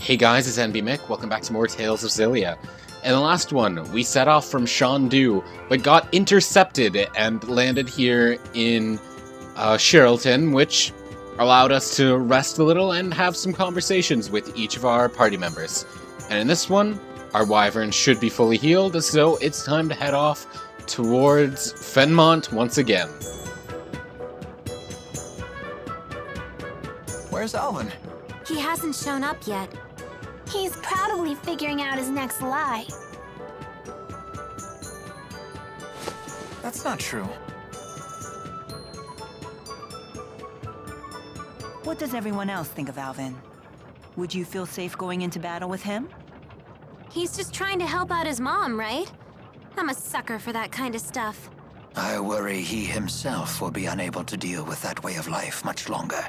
Hey guys, it's NB Mick. Welcome back to more Tales of Xillia. In the last one, we set off from Shandu, but got intercepted and landed here in Sheraton, which allowed us to rest a little and have some conversations with each of our party members. And in this one, our wyvern should be fully healed, so it's time to head off towards Fennmont once again. Where's Alvin? He hasn't shown up yet. He's probably figuring out his next lie. That's not true. What does everyone else think of Alvin? Would you feel safe going into battle with him? He's just trying to help out his mom, right? I'm a sucker for that kind of stuff. I worry he himself will be unable to deal with that way of life much longer.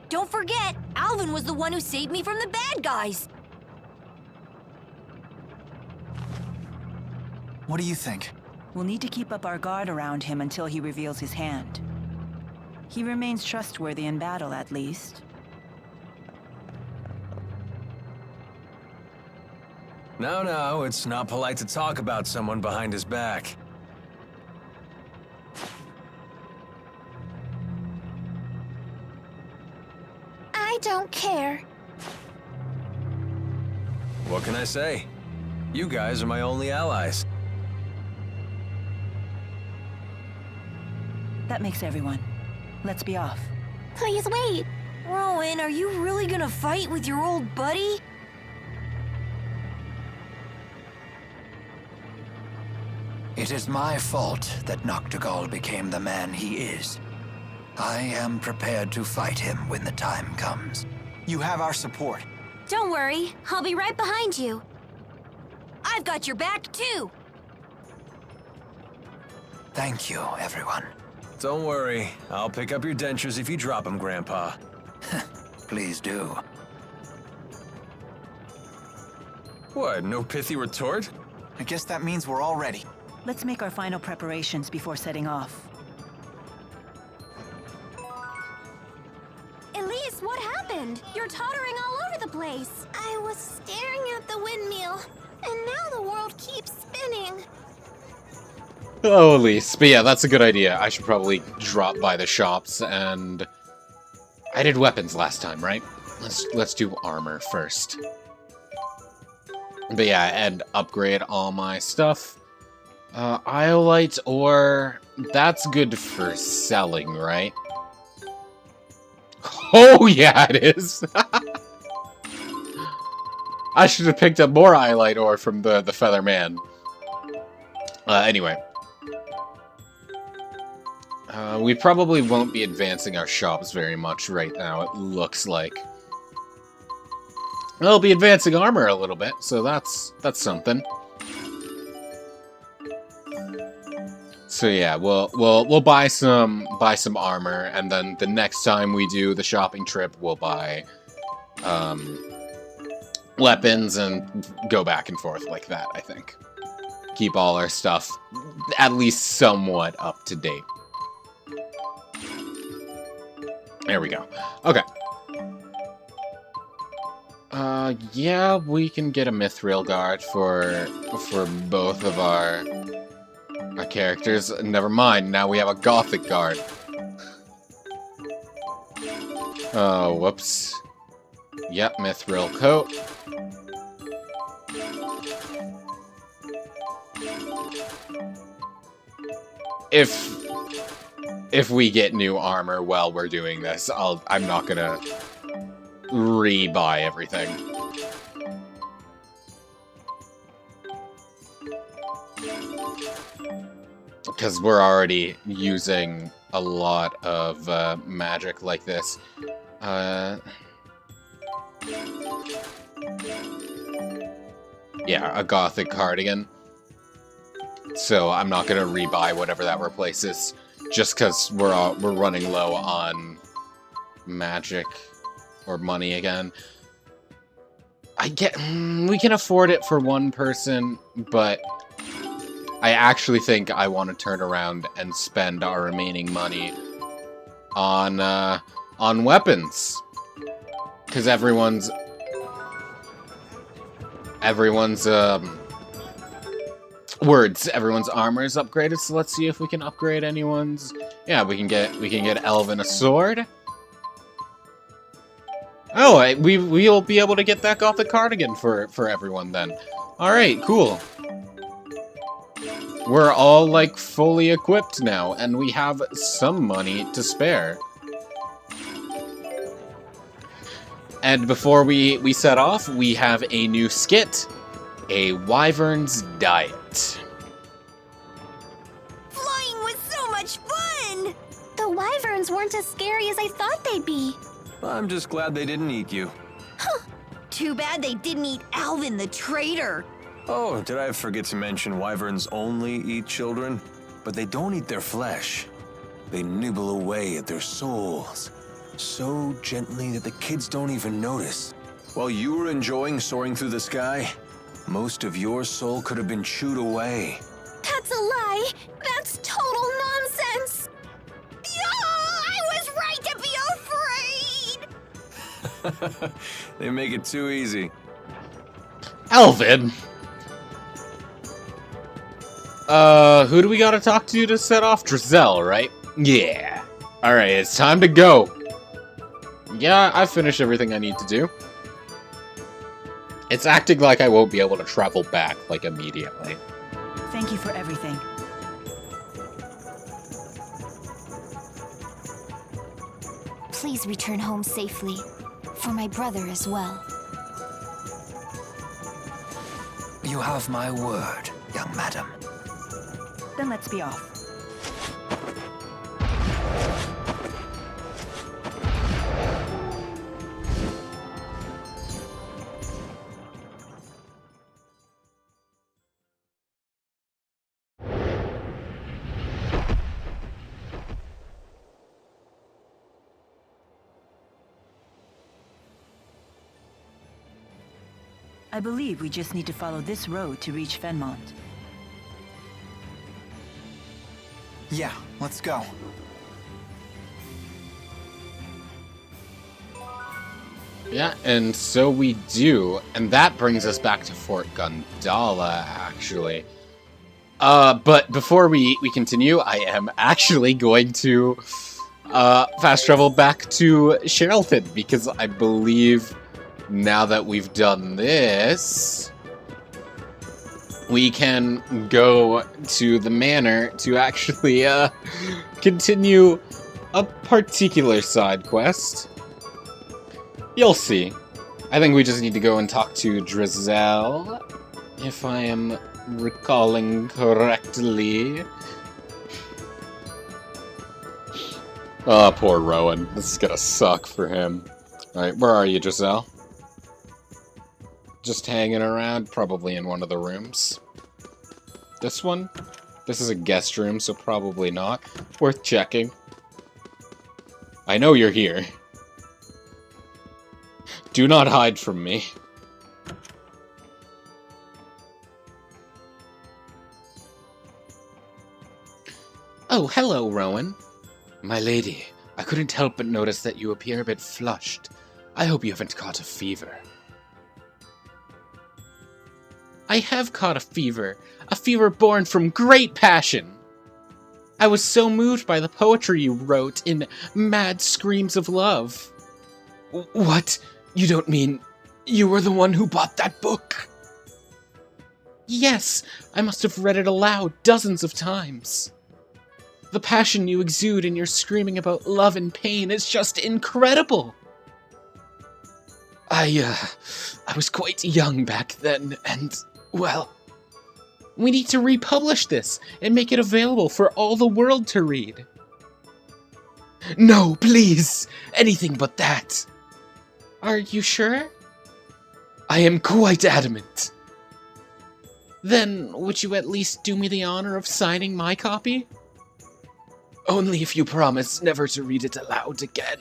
Don't forget, Alvin was the one who saved me from the bad guys. What do you think? We'll need to keep up our guard around him until he reveals his hand. He remains trustworthy in battle, at least. No, it's not polite to talk about someone behind his back. I don't care. What can I say? You guys are my only allies. That makes everyone. Let's be off. Please wait. Rowan, are you really gonna fight with your old buddy? It is my fault that Noctigal became the man he is. I am prepared to fight him when the time comes. You have our support. Don't worry. I'll be right behind you. I've got your back, too. Thank you, everyone. Don't worry, I'll pick up your dentures if you drop them, Grandpa. Please do. What, no pithy retort? I guess that means we're all ready. Let's make our final preparations before setting off. Elise, what happened? You're tottering all over the place. I was staring at the windmill, and now the world keeps spinning. Oh, Elise. But yeah, that's a good idea. I should probably drop by the shops, and I did weapons last time, right? Let's do armor first. But yeah, and upgrade all my stuff. Iolite ore, that's good for selling, right? Oh yeah, it is! I should have picked up more Iolite ore from the Feather Man. Anyway. We probably won't be advancing our shops very much right now, it looks like. We'll be advancing armor a little bit, so that's something. So yeah, we'll buy some armor, and then the next time we do the shopping trip, we'll buy weapons and go back and forth like that, I think. Keep all our stuff at least somewhat up to date. There we go. Okay. Yeah, we can get a Mithril guard for both of our characters. Never mind, now we have a Gothic guard. Oh, whoops. Yep, Mithril coat. If we get new armor while we're doing this, I'm not gonna re-buy everything. Because we're already using a lot of magic like this. Yeah, a Gothic cardigan. So I'm not gonna re-buy whatever that replaces, just because we're running low on magic or money again. We can afford it for one person, but I actually think I want to turn around and spend our remaining money on weapons. Because everyone's everyone's everyone's armor is upgraded, so let's see if we can upgrade anyone's. Yeah, we can get Elvin a sword. Oh, we'll be able to get that gothic cardigan for everyone then. All right, cool. We're all like fully equipped now, and we have some money to spare. And before we set off, we have a new skit, a Wyvern's Diet. Flying was so much fun! The wyverns weren't as scary as I thought they'd be. I'm just glad they didn't eat you. Too bad they didn't eat Alvin the traitor. Oh, did I forget to mention wyverns only eat children? But they don't eat their flesh. They nibble away at their souls, so gently that the kids don't even notice. While you were enjoying soaring through the sky, most of your soul could have been chewed away. That's a lie. That's total nonsense. I was right to be afraid! They make it too easy. Elvin! Who do we gotta talk to set off? Drizel, right? Yeah. Alright, it's time to go. Yeah, I've finished everything I need to do. It's acting like I won't be able to travel back, like, immediately. Thank you for everything. Please return home safely. For my brother as well. You have my word, young madam. Then let's be off. I believe we just need to follow this road to reach Fennmont. Yeah, let's go. Yeah, and so we do. And that brings us back to Fort Gundala, actually. But before we continue, I am actually going to fast travel back to Sherrilton, because I believe now that we've done this, we can go to the manor to actually continue a particular side quest. You'll see. I think we just need to go and talk to Drizel, if I am recalling correctly. Oh, poor Rowan. This is gonna suck for him. Alright, where are you, Drizel? Just hanging around, probably in one of the rooms. This one? This is a guest room, so probably not. Worth checking. I know you're here. Do not hide from me. Oh, hello, Rowan. My lady, I couldn't help but notice that you appear a bit flushed. I hope you haven't caught a fever. I have caught a fever born from great passion. I was so moved by the poetry you wrote in Mad Screams of Love. What? You don't mean you were the one who bought that book? Yes, I must have read it aloud dozens of times. The passion you exude in your screaming about love and pain is just incredible. I was quite young back then, and, well, we need to republish this and make it available for all the world to read. No, please! Anything but that! Are you sure? I am quite adamant. Then, would you at least do me the honor of signing my copy? Only if you promise never to read it aloud again.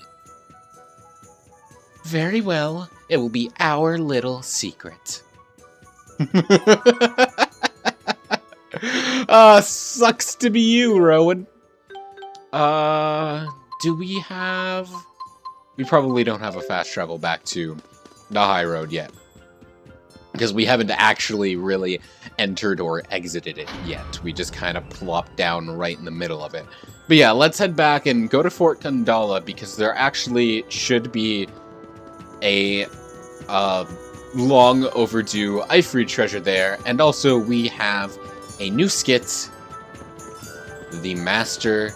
Very well, it will be our little secret. Sucks to be you, Rowan. Do we have... We probably don't have a fast travel back to the high road yet. because we haven't actually really entered or exited it yet. We just kind of plopped down right in the middle of it. But yeah, let's head back and go to Fort Gundala, because there actually should be a long overdue Ifrit treasure there, and also we have a new skit, the Master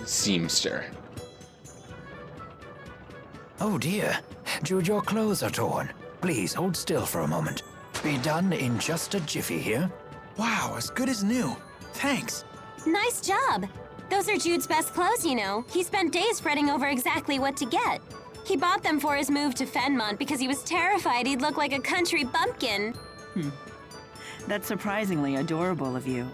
Seamster. Oh dear, Jude, your clothes are torn. Please hold still for a moment. Be done in just a jiffy here. Wow, as good as new. Thanks. Nice job. Those are Jude's best clothes, you know. He spent days fretting over exactly what to get. He bought them for his move to Fennmont because he was terrified he'd look like a country bumpkin. That's surprisingly adorable of you.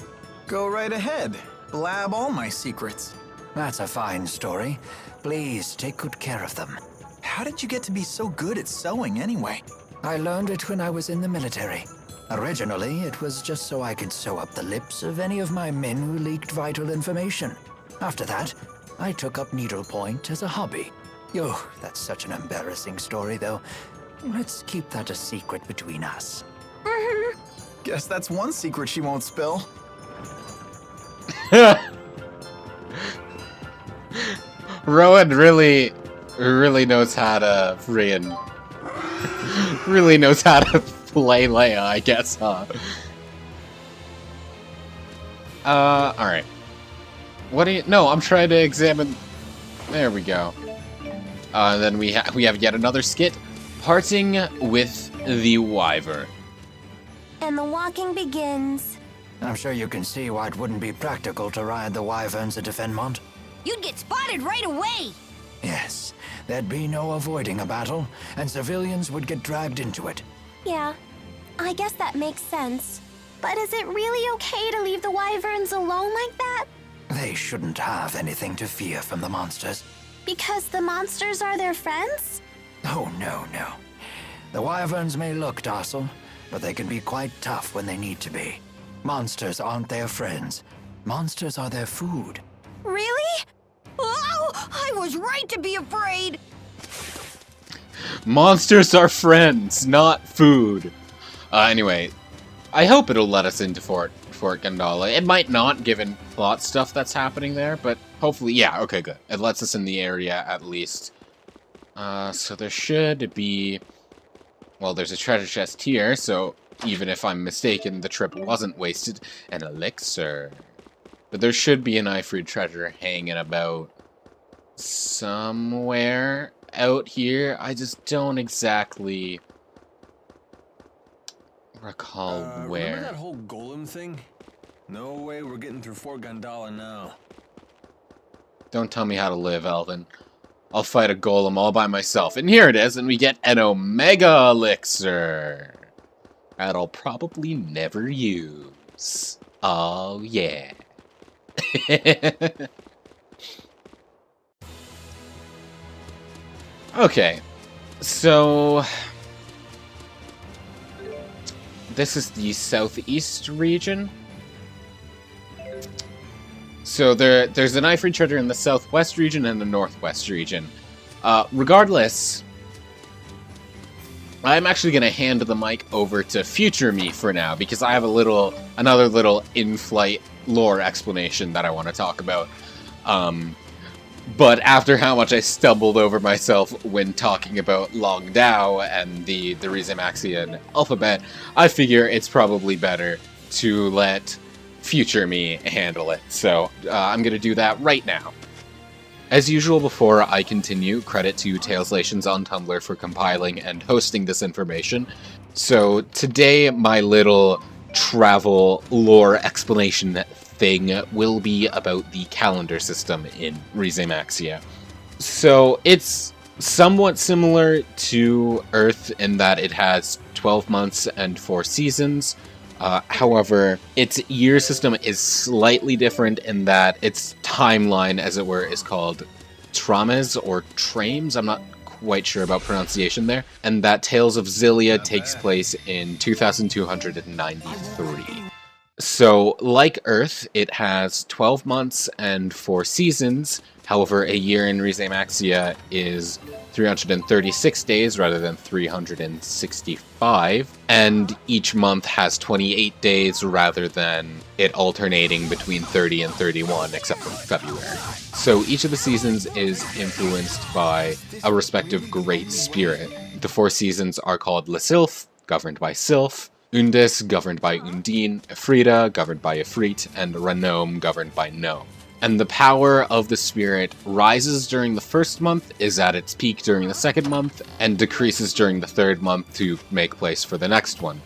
Go right ahead. Blab all my secrets. That's a fine story. Please take good care of them. How did you get to be so good at sewing anyway? I learned it when I was in the military. Originally, it was just so I could sew up the lips of any of my men who leaked vital information. After that, I took up needlepoint as a hobby. Oh, that's such an embarrassing story, though. Let's keep that a secret between us. Guess that's one secret she won't spill. Rowan really knows how to really knows how to play Leia, I guess, huh? Alright. What do you... No, I'm trying to examine... There we go. Then we have yet another skit, Parting with the Wyvern. And the walking begins. I'm sure you can see why it wouldn't be practical to ride the wyverns into Fennmont. You'd get spotted right away. Yes, there'd be no avoiding a battle, and civilians would get dragged into it. Yeah, I guess that makes sense. But is it really okay to leave the wyverns alone like that? They shouldn't have anything to fear from the monsters. Because the monsters are their friends? Oh, no. The wyverns may look docile, but they can be quite tough when they need to be. Monsters aren't their friends. Monsters are their food. Really? Oh, I was right to be afraid. Monsters are friends, not food. Anyway, I hope it'll let us into Fort Gundala. It might not, given plot stuff that's happening there, but hopefully, yeah, okay, good. It lets us in the area, at least. So there should be... Well, there's a treasure chest here, so even if I'm mistaken, the trip wasn't wasted. An elixir. But there should be an Ifrit treasure hanging about somewhere out here. I just don't exactly recall where. Remember that whole golem thing? No way we're getting through Fort Gundala now. Don't tell me how to live, Alvin. I'll fight a golem all by myself. And here it is, and we get an Omega Elixir. That I'll probably never use. Oh, yeah. Okay. So... this is the southeast region. So there's an Ifrit treasure in the southwest region and the northwest region. Regardless, I'm actually going to hand the mic over to future me for now, because I have another little in-flight lore explanation that I want to talk about. But after how much I stumbled over myself when talking about Long Dao and the Rizamaxian alphabet, I figure it's probably better to let future me handle it. So I'm going to do that right now. As usual, before I continue, credit to Taleslations on Tumblr for compiling and hosting this information. So today, my little travel lore explanation thing will be about the calendar system in Rizamaxia. So it's somewhat similar to Earth in that it has 12 months and 4 seasons. However, its year system is slightly different in that its timeline, as it were, is called Trames or Trames. I'm not quite sure about pronunciation there. And that Tales of Xillia takes place in 2293. So, like Earth, it has 12 months and 4 seasons. However, a year in Rise Maxia is 336 days rather than 365, and each month has 28 days rather than it alternating between 30 and 31, except for February. So each of the seasons is influenced by a respective great spirit. The 4 seasons are called Le Sylph, governed by Sylph, Undis, governed by Undine, Efrita, governed by Efreet, and Renome, governed by Gnome. And the power of the spirit rises during the first month, is at its peak during the second month, and decreases during the third month to make place for the next one.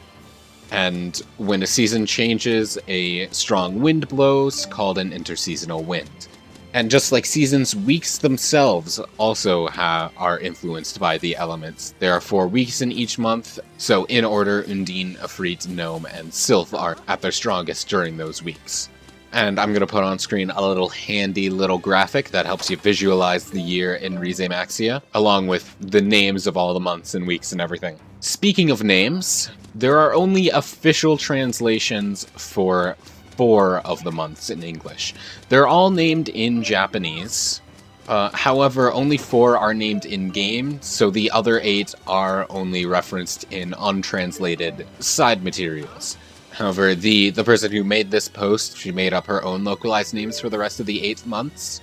And when a season changes, a strong wind blows, called an interseasonal wind. And just like seasons, weeks themselves also are influenced by the elements. There are 4 weeks in each month, so in order, Undine, Efreet, Gnome, and Sylph are at their strongest during those weeks. And I'm going to put on screen a little handy little graphic that helps you visualize the year in Rise Maxia, along with the names of all the months and weeks and everything. Speaking of names, there are only official translations for 4 of the months in English. They're all named in Japanese. However, only 4 are named in-game, so the other 8 are only referenced in untranslated side materials. However, the person who made this post, she made up her own localized names for the rest of the 8 months,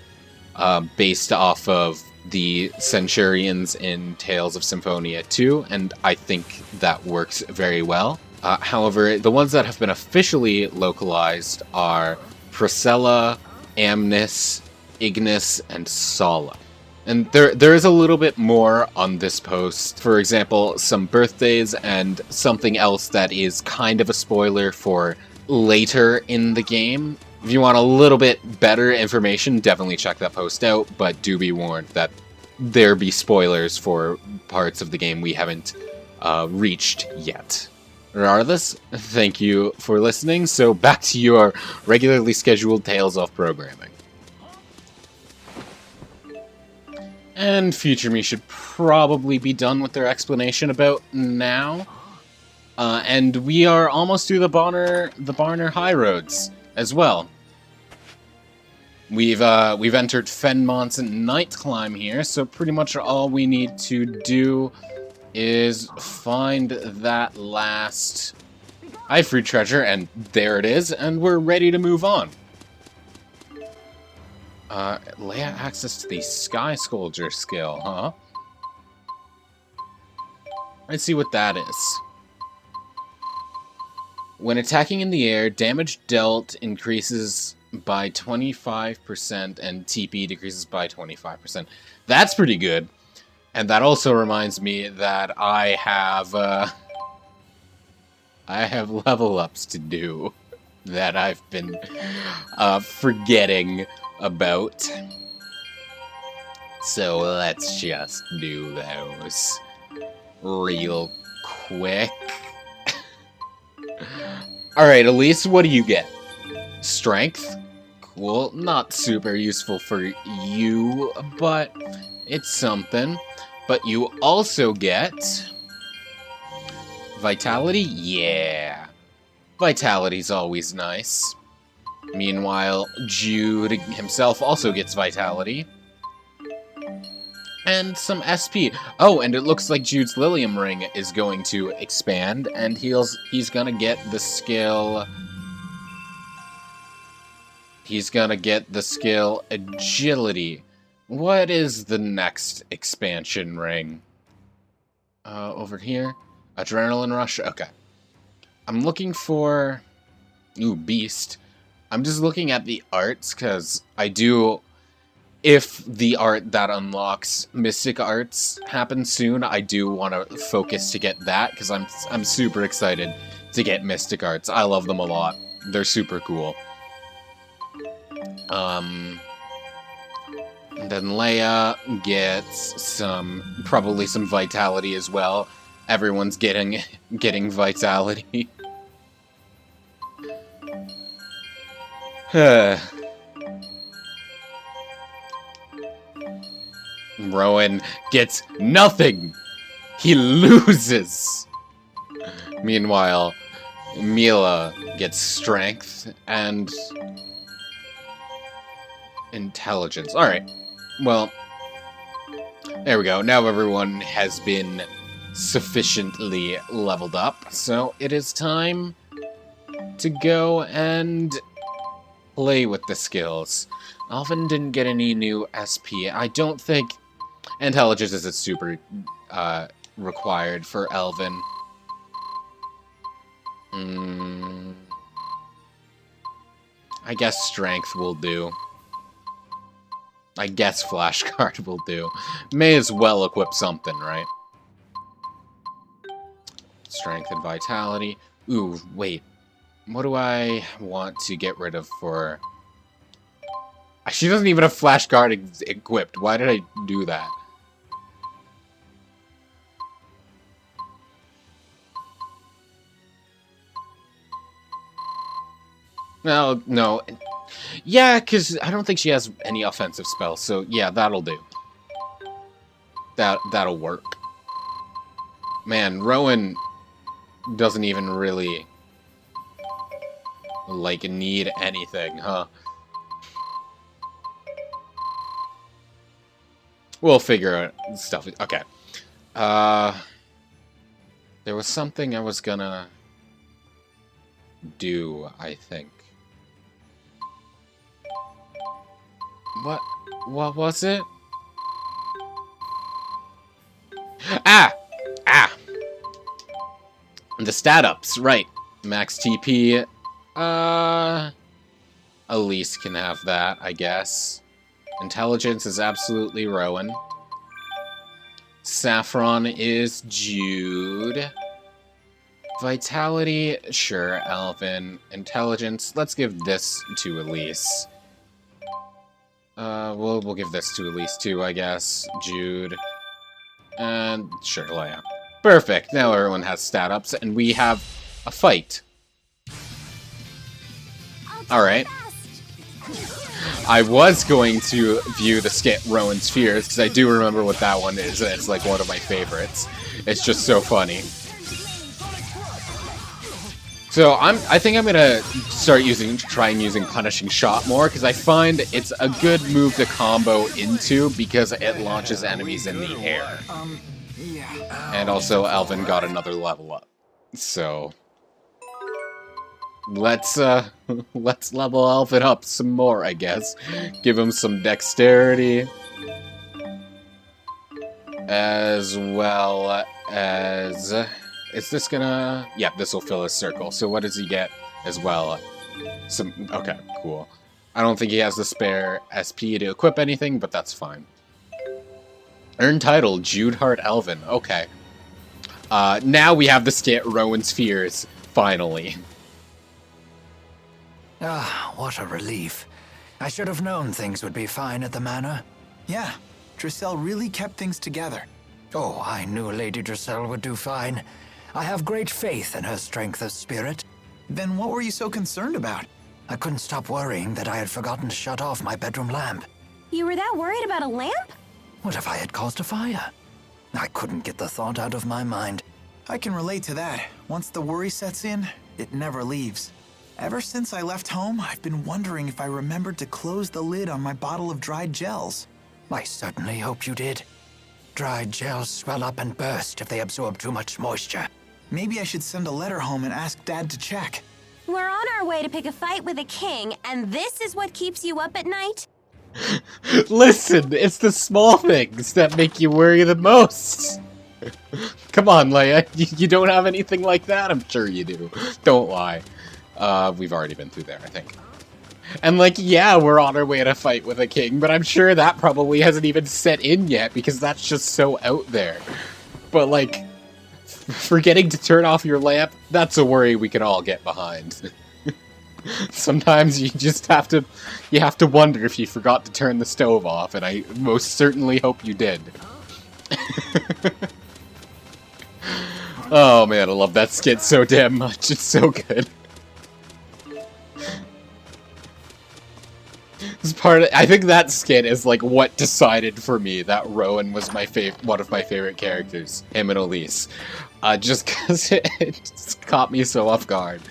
based off of the Centurions in Tales of Symphonia 2, and I think that works very well. However, the ones that have been officially localized are Procella, Amnis, Ignis, and Sala. And there is a little bit more on this post. For example, some birthdays and something else that is kind of a spoiler for later in the game. If you want a little bit better information, definitely check that post out, but do be warned that there be spoilers for parts of the game we haven't reached yet. Regardless, thank you for listening, so back to your regularly scheduled Tales of programming. And Future Me should probably be done with their explanation about now. And we are almost through the Barner High Roads as well. We've entered Fennmont's night climb here, so pretty much all we need to do is find that last Ifrit treasure, and there it is, and we're ready to move on. Leia access to the Sky Scourger skill, huh? Let's see what that is. When attacking in the air, damage dealt increases by 25% and TP decreases by 25%. That's pretty good. And that also reminds me that I have level ups to do that I've been forgetting about. So let's just do those real quick. Alright, Elise, what do you get? Strength? Cool. Not super useful for you, but it's something. But you also get Vitality? Yeah. Vitality's always nice. Meanwhile, Jude himself also gets Vitality. And some SP. Oh, and it looks like Jude's Lilium Ring is going to expand, and he's gonna get the skill... He's gonna get the skill Agility. What is the next expansion ring? Over here. Adrenaline Rush? Okay. I'm looking for... Ooh, Beast. I'm just looking at the arts, because I do... If the art that unlocks Mystic Arts happens soon, I do want to focus to get that, because I'm super excited to get Mystic Arts. I love them a lot. They're super cool. And then Leia gets probably some Vitality as well. Everyone's getting Vitality. Rowan gets nothing. He loses. Meanwhile, Mila gets strength and intelligence. Alright. Well, there we go. Now everyone has been sufficiently leveled up. So it is time to go and play with the skills. Alvin didn't get any new SP. I don't think intelligence is super required for Alvin. I guess strength will do. I guess flashcard will do. May as well equip something, right? Strength and vitality. Ooh, wait. What do I want to get rid of for... She doesn't even have flashcard equipped. Why did I do that? No. Yeah, because I don't think she has any offensive spells, so yeah, that'll do. That'll work. Man, Rowan doesn't even really, like, need anything, huh? We'll figure out stuff. Okay. There was something I was gonna do, I think. What was it? Ah! The stat ups, right. Max TP. Elise can have that, I guess. Intelligence is absolutely Rowan. Saffron is Jude. Vitality, sure, Alvin. Intelligence, let's give this to Elise. We'll give this to Elise too, I guess. Jude. And sure, Leia. Perfect. Now everyone has stat ups, and we have a fight. Alright. I was going to view the skit Rowan's Fears, because I do remember what that one is, and it's like one of my favorites. It's just so funny. So I think I'm gonna start trying using Punishing Shot more, because I find it's a good move to combo into because it launches enemies in the air. And also Alvin got another level up. So let's level Alvin up some more, I guess. Give him some dexterity. As well as... Is this gonna... Yep, this will fill his circle. So what does he get as well? Okay, cool. I don't think he has the spare SP to equip anything, but that's fine. Earn title, Jude Hart Alvin. Okay. Now we have the skit Rowan's Fears, finally. Ah, what a relief. I should have known things would be fine at the manor. Yeah, Drissel really kept things together. Oh, I knew Lady Drissel would do fine. I have great faith in her strength of spirit. Then what were you so concerned about? I couldn't stop worrying that I had forgotten to shut off my bedroom lamp. You were that worried about a lamp? What if I had caused a fire? I couldn't get the thought out of my mind. I can relate to that. Once the worry sets in, it never leaves. Ever since I left home, I've been wondering if I remembered to close the lid on my bottle of dried gels. I certainly hope you did. Dried gels swell up and burst if they absorb too much moisture. Maybe I should send a letter home and ask Dad to check. We're on our way to pick a fight with a king, and this is what keeps you up at night? Listen, it's the small things that make you worry the most. Come on, Leia. You don't have anything like that? I'm sure you do. Don't lie. We've already been through there, I think. And, like, yeah, we're on our way to fight with a king, but I'm sure that probably hasn't even set in yet, because that's just so out there. But, like, forgetting to turn off your lamp, that's a worry we can all get behind. Sometimes you just have to wonder if you forgot to turn the stove off, and I most certainly hope you did. Oh man, I love that skit so damn much, it's so good. It's I think that skit is like what decided for me that Rowan was one of my favorite characters, him and Elise. Just because it just caught me so off guard.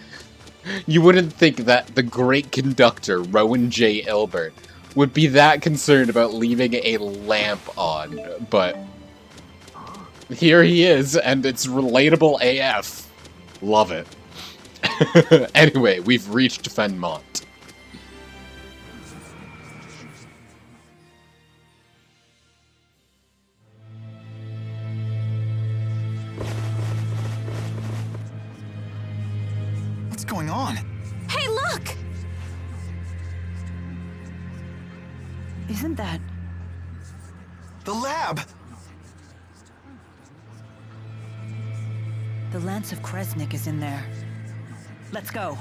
You wouldn't think that the great conductor, Rowan J. Ilbert, would be that concerned about leaving a lamp on, but here he is, and it's relatable AF. Love it. Anyway, we've reached Fennmont. What's going on? Hey, look! Isn't that... The lab! The Lance of Kresnik is in there. Let's go.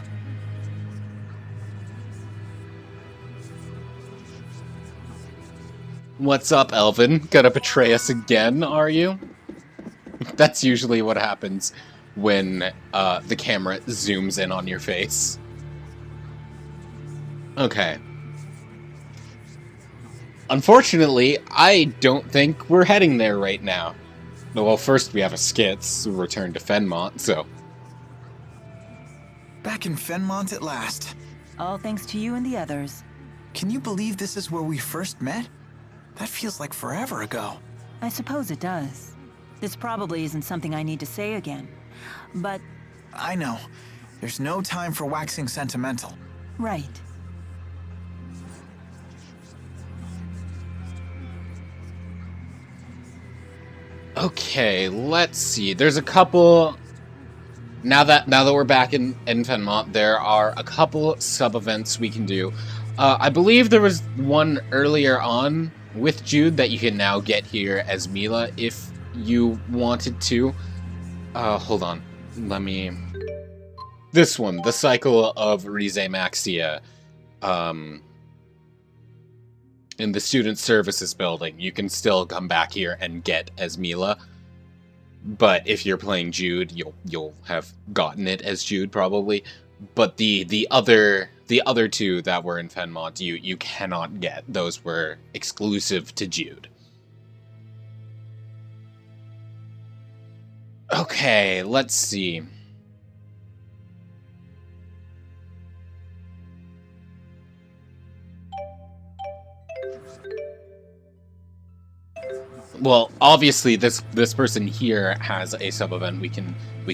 What's up, Elvin? Gonna betray us again, are you? That's usually what happens when the camera zooms in on your face. Okay. Unfortunately, I don't think we're heading there right now. Well, first we have a skits, return to Fennmont, so... Back in Fennmont at last. All thanks to you and the others. Can you believe this is where we first met? That feels like forever ago. I suppose it does. This probably isn't something I need to say again. But... I know. There's no time for waxing sentimental. right. Okay, let's see. There's a couple... Now that we're back in Fennmont, there are a couple sub-events we can do. I believe there was one earlier on with Jude that you can now get here as Mila if you wanted to. Hold on. Let me... This one, the Cycle of Rize Maxia. In the Student Services building, you can still come back here and get as Mila. But if you're playing Jude, you'll have gotten it as Jude probably. But the other two that were in Fennmont, you cannot get. Those were exclusive to Jude. Okay, let's see. Well, obviously this person here has a sub-event we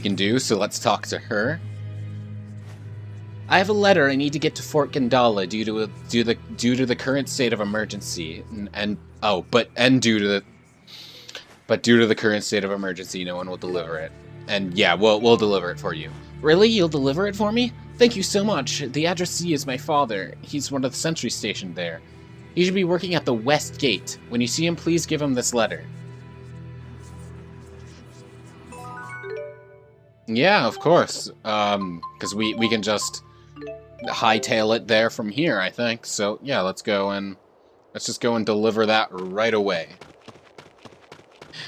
can do, so let's talk to her. I have a letter I need to get to Fort Gandala due to the current state of emergency, due to the current state of emergency, no one will deliver it. And yeah, we'll deliver it for you. Really? You'll deliver it for me? Thank you so much. The addressee is my father. He's one of the sentry stationed there. He should be working at the West Gate. When you see him, please give him this letter. Yeah, of course. Because we can just hightail it there from here, I think. So yeah, let's just go and deliver that right away.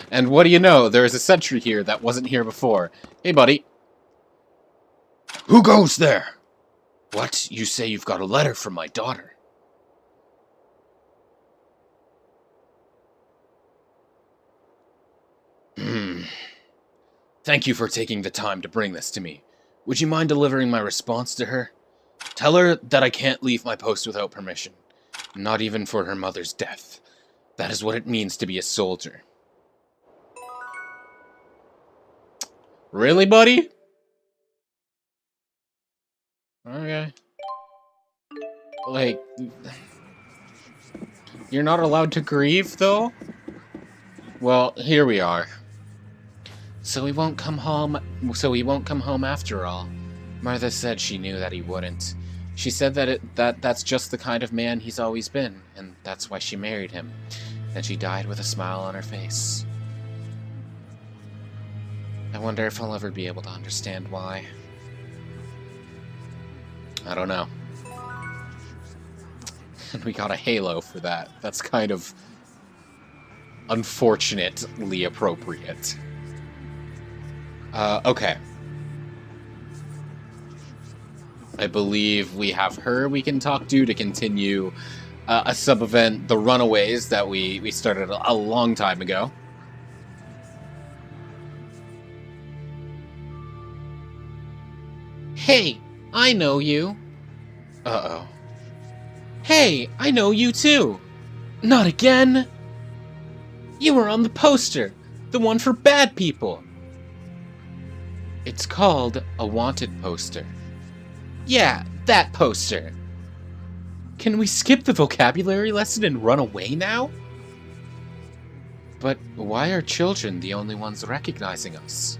And what do you know? There is a sentry here that wasn't here before. Hey, buddy. Who goes there? What? You say you've got a letter from my daughter? Thank you for taking the time to bring this to me. Would you mind delivering my response to her? Tell her that I can't leave my post without permission. Not even for her mother's death. That is what it means to be a soldier. Really, buddy? Okay. Like... You're not allowed to grieve, though? Well, here we are. So he won't come home after all. Martha said she knew that he wouldn't. She said that's just the kind of man he's always been, and that's why she married him. Then she died with a smile on her face. I wonder if I'll ever be able to understand why. I don't know. And we got a halo for that. That's kind of unfortunately appropriate. Okay. I believe we have her we can talk to continue a sub-event, the Runaways, that we started a long time ago. Hey, I know you. Uh-oh. Hey, I know you too. Not again. You were on the poster, the one for bad people. It's called a wanted poster. Yeah, that poster. Can we skip the vocabulary lesson and run away now? But why are children the only ones recognizing us?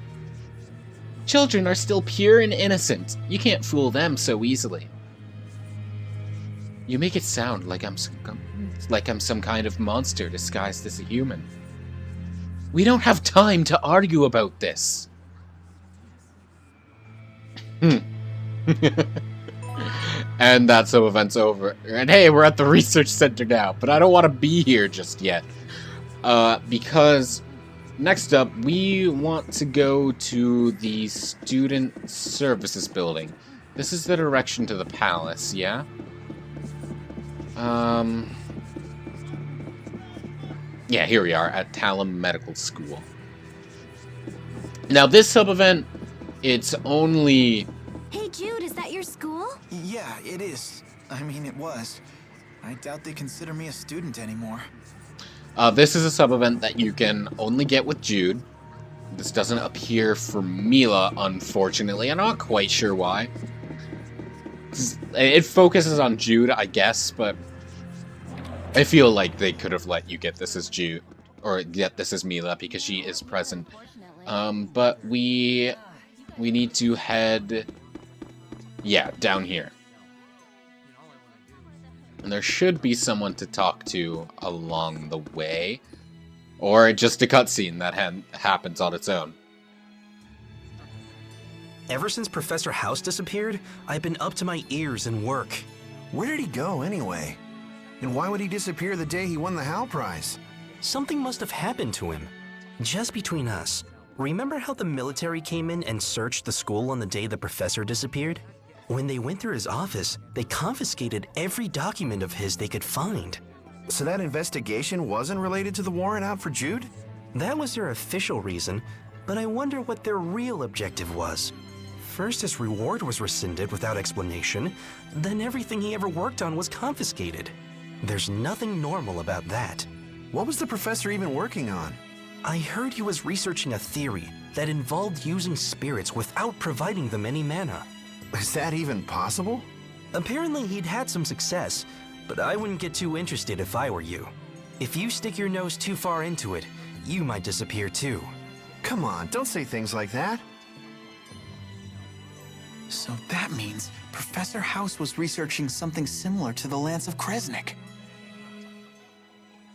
Children are still pure and innocent. You can't fool them so easily. You make it sound like I'm some kind of monster disguised as a human. We don't have time to argue about this. And that sub-event's over. And hey, we're at the research center now, but I don't want to be here just yet. Because next up, we want to go to the Student Services Building. This is the direction to the palace, yeah? Yeah, here we are at Talum Medical School. Now, this sub-event, it's only... Hey, Jude, is that your school? Yeah, it is. I mean, it was. I doubt they consider me a student anymore. This is a sub-event that you can only get with Jude. This doesn't appear for Mila, unfortunately. I'm not quite sure why. It focuses on Jude, I guess, but I feel like they could have let you get this as Jude, or get this as Mila, because she is present. But we need to head, yeah, down here. And there should be someone to talk to along the way, or just a cutscene that happens on its own. Ever since Professor House disappeared, I've been up to my ears in work. Where did he go, anyway? And why would he disappear the day he won the Hal Prize? Something must have happened to him. Just between us, remember how the military came in and searched the school on the day the professor disappeared? When they went through his office, they confiscated every document of his they could find. So that investigation wasn't related to the warrant out for Jude? That was their official reason, but I wonder what their real objective was. First, his reward was rescinded without explanation, then everything he ever worked on was confiscated. There's nothing normal about that. What was the professor even working on? I heard he was researching a theory that involved using spirits without providing them any mana. Is that even possible? Apparently he'd had some success, but I wouldn't get too interested if I were you. If you stick your nose too far into it, you might disappear too. Come on, don't say things like that. So that means Professor House was researching something similar to the Lance of Kresnik.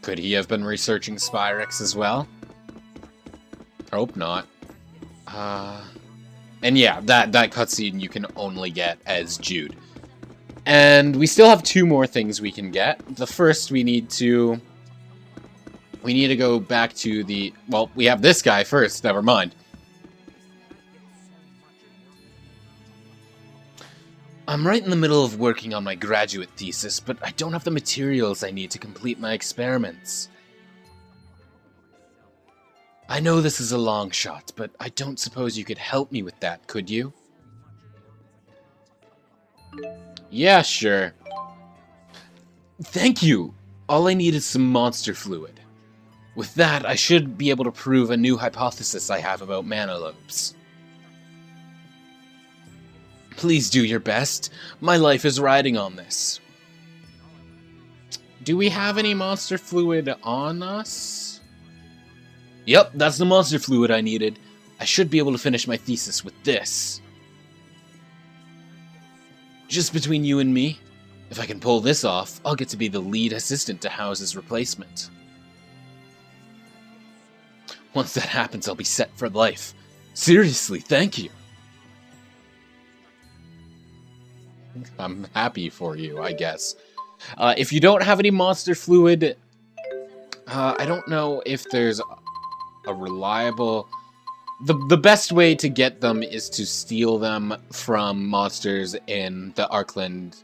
Could he have been researching Spyrex as well? Hope not. And yeah, that cutscene you can only get as Jude. And we still have two more things we can get. The first, we need to go back to the... Well, we have this guy first, never mind. I'm right in the middle of working on my graduate thesis, but I don't have the materials I need to complete my experiments. I know this is a long shot, but I don't suppose you could help me with that, could you? Yeah, sure. Thank you! All I need is some monster fluid. With that, I should be able to prove a new hypothesis I have about mana lobes. Please do your best. My life is riding on this. Do we have any monster fluid on us? Yep, that's the monster fluid I needed. I should be able to finish my thesis with this. Just between you and me, if I can pull this off, I'll get to be the lead assistant to House's replacement. Once that happens, I'll be set for life. Seriously, thank you. I'm happy for you, I guess. If you don't have any monster fluid, I don't know if there's a reliable... The best way to get them is to steal them from monsters in the Arkland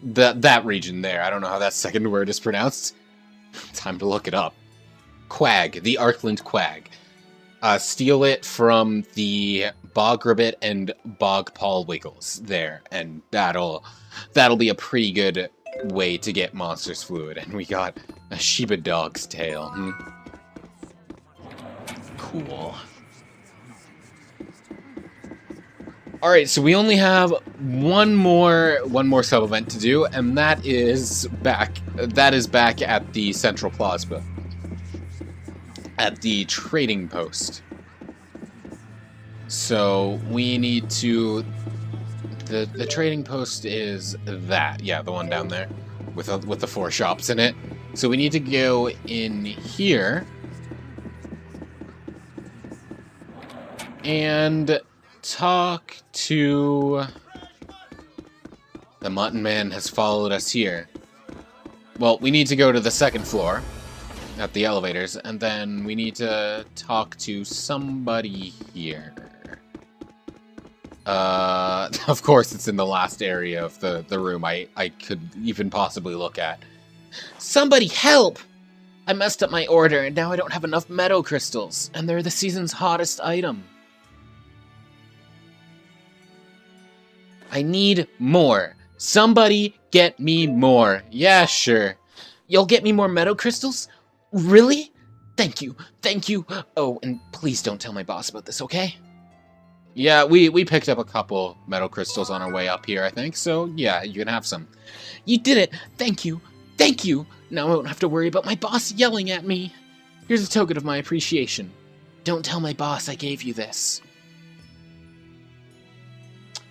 that region there. I don't know how that second word is pronounced. Time to look it up. Quag, the Arkland Quag. Steal it from the Bog Ribbit and Bog Polwiggles there, and that'll be a pretty good way to get Monsters Fluid. And we got a Sheba Dog's tail. Cool. Alright, so we only have one more sub-event to do, and that is back at the Central Plaza. At the trading post. So we need to... The trading post is that. Yeah, the one down there. With the 4 shops in it. So we need to go in here. And talk to... The Mutton Man has followed us here. Well, we need to go to the 2nd floor. At the elevators, and then we need to talk to somebody here. Of course it's in the last area of the room I could even possibly look at. Somebody help! I messed up my order, and now I don't have enough meadow crystals, and they're the season's hottest item. I need more. Somebody get me more. Yeah, sure. You'll get me more meadow crystals? Really? Thank you. Thank you. Oh, and please don't tell my boss about this, okay? Yeah, we picked up a couple metal crystals on our way up here, I think. So, yeah, you can have some. You did it. Thank you. Thank you. Now I won't have to worry about my boss yelling at me. Here's a token of my appreciation. Don't tell my boss I gave you this.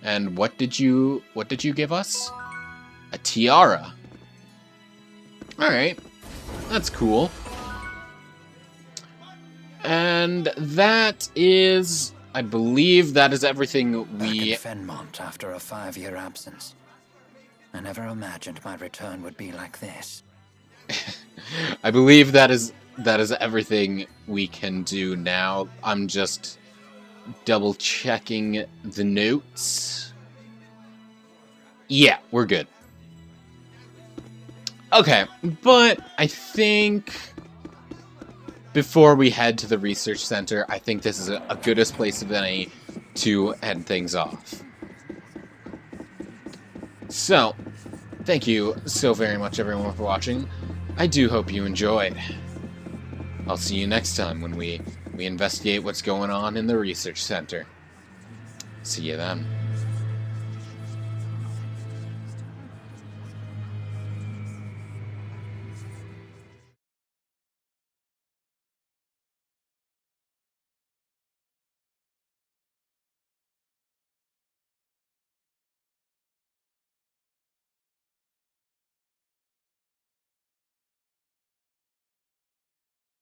And what did you give us? A tiara. Alright. That's cool. And that is, I believe that is everything we... Back in Fennmont after a 5-year absence. I never imagined my return would be like this. I believe that is everything we can do now. I'm just double checking the notes. Yeah, we're good. Okay, but I think before we head to the research center, I think this is a goodest place of any to end things off. So, thank you so very much everyone for watching. I do hope you enjoyed. I'll see you next time when we investigate what's going on in the research center. See you then.